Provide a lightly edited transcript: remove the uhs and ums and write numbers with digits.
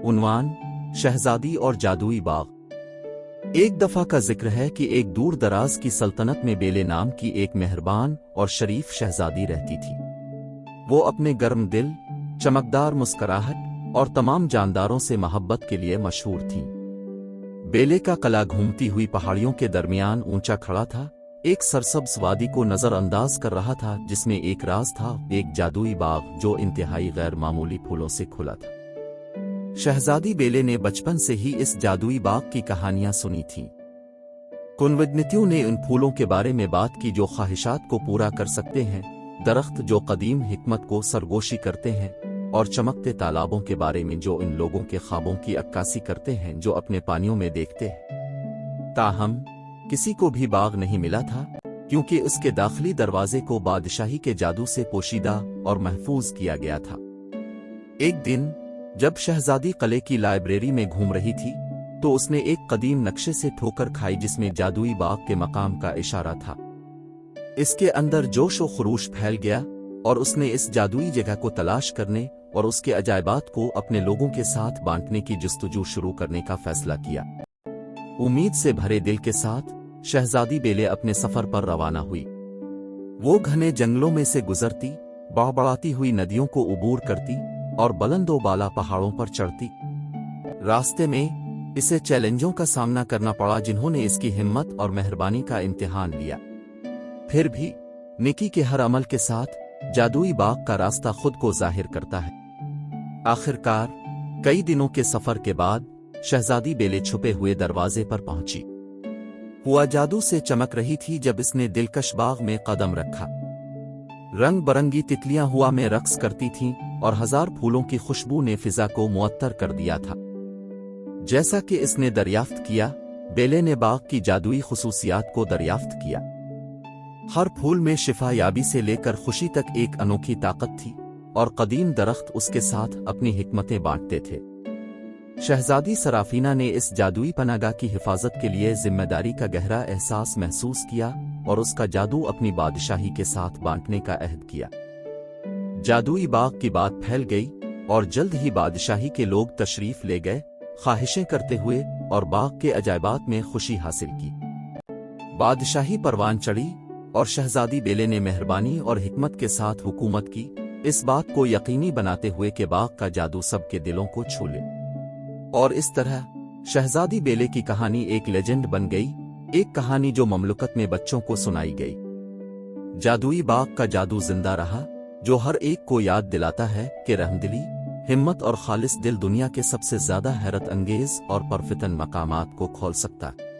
عنوان: شہزادی اور جادوئی باغ۔ ایک دفعہ کا ذکر ہے کہ ایک دور دراز کی سلطنت میں بیلے نام کی ایک مہربان اور شریف شہزادی رہتی تھی۔ وہ اپنے گرم دل، چمکدار مسکراہٹ اور تمام جانداروں سے محبت کے لیے مشہور تھیں۔ بیلے کا قلعہ گھومتی ہوئی پہاڑیوں کے درمیان اونچا کھڑا تھا، ایک سرسبز وادی کو نظر انداز کر رہا تھا جس میں ایک راز تھا، ایک جادوئی باغ جو انتہائی غیر معمولی پھولوں سے کھلا تھا۔ شہزادی بیلے نے بچپن سے ہی اس جادوئی باغ کی کہانیاں سنی تھیں۔ کنوڈنیتیوں نے ان پھولوں کے بارے میں بات کی جو خواہشات کو پورا کر سکتے ہیں، درخت جو قدیم حکمت کو سرگوشی کرتے ہیں، اور چمکتے تالابوں کے بارے میں جو ان لوگوں کے خوابوں کی عکاسی کرتے ہیں جو اپنے پانیوں میں دیکھتے ہیں۔ تاہم کسی کو بھی باغ نہیں ملا تھا، کیونکہ اس کے داخلی دروازے کو بادشاہی کے جادو سے پوشیدہ اور محفوظ کیا گیا تھا۔ ایک دن جب شہزادی قلعے کی لائبریری میں گھوم رہی تھی تو اس نے ایک قدیم نقشے سے ٹھوکر کھائی جس میں جادوئی باغ کے مقام کا اشارہ تھا۔ اس کے اندر جوش و خروش پھیل گیا اور اس نے اس جادوئی جگہ کو تلاش کرنے اور اس کے عجائبات کو اپنے لوگوں کے ساتھ بانٹنے کی جستجو شروع کرنے کا فیصلہ کیا۔ امید سے بھرے دل کے ساتھ شہزادی بیلے اپنے سفر پر روانہ ہوئی۔ وہ گھنے جنگلوں میں سے گزرتی، بڑبڑاتی ہوئی ندیوں کو عبور کرتی اور بلند و بالا پہاڑوں پر چڑھتی۔ راستے میں اسے چیلنجوں کا سامنا کرنا پڑا جنہوں نے اس کی ہمت اور مہربانی کا امتحان لیا۔ پھر بھی نیکی کے ہر عمل کے ساتھ جادوئی باغ کا راستہ خود کو ظاہر کرتا ہے۔ آخرکار کئی دنوں کے سفر کے بعد شہزادی بیلے چھپے ہوئے دروازے پر پہنچی۔ ہوا جادو سے چمک رہی تھی جب اس نے دلکش باغ میں قدم رکھا۔ رنگ برنگی تتلیاں ہوا میں رقص کرتی تھیں اور ہزار پھولوں کی خوشبو نے فضا کو معطر کر دیا تھا۔ جیسا کہ اس نے دریافت کیا، بیلے نے باغ کی جادوئی خصوصیات کو دریافت کیا۔ ہر پھول میں شفا یابی سے لے کر خوشی تک ایک انوکھی طاقت تھی، اور قدیم درخت اس کے ساتھ اپنی حکمتیں بانٹتے تھے۔ شہزادی سرافینہ نے اس جادوئی پناہگاہ کی حفاظت کے لیے ذمہ داری کا گہرا احساس محسوس کیا اور اس کا جادو اپنی بادشاہی کے ساتھ بانٹنے کا عہد کیا۔ جادوئی باغ کی بات پھیل گئی اور جلد ہی بادشاہی کے لوگ تشریف لے گئے، خواہشیں کرتے ہوئے اور باغ کے عجائبات میں خوشی حاصل کی۔ بادشاہی پروان چڑھی اور شہزادی بیلے نے مہربانی اور حکمت کے ساتھ حکومت کی، اس بات کو یقینی بناتے ہوئے کہ باغ کا جادو سب کے دلوں کو چھو لے۔ اور اس طرح شہزادی بیلے کی کہانی ایک لیجنڈ بن گئی، ایک کہانی جو مملکت میں بچوں کو سنائی گئی۔ جادوئی باغ کا جادو زندہ رہا، جو ہر ایک کو یاد دلاتا ہے کہ رحمدلی، ہمت اور خالص دل دنیا کے سب سے زیادہ حیرت انگیز اور پرفتن مقامات کو کھول سکتا ہے۔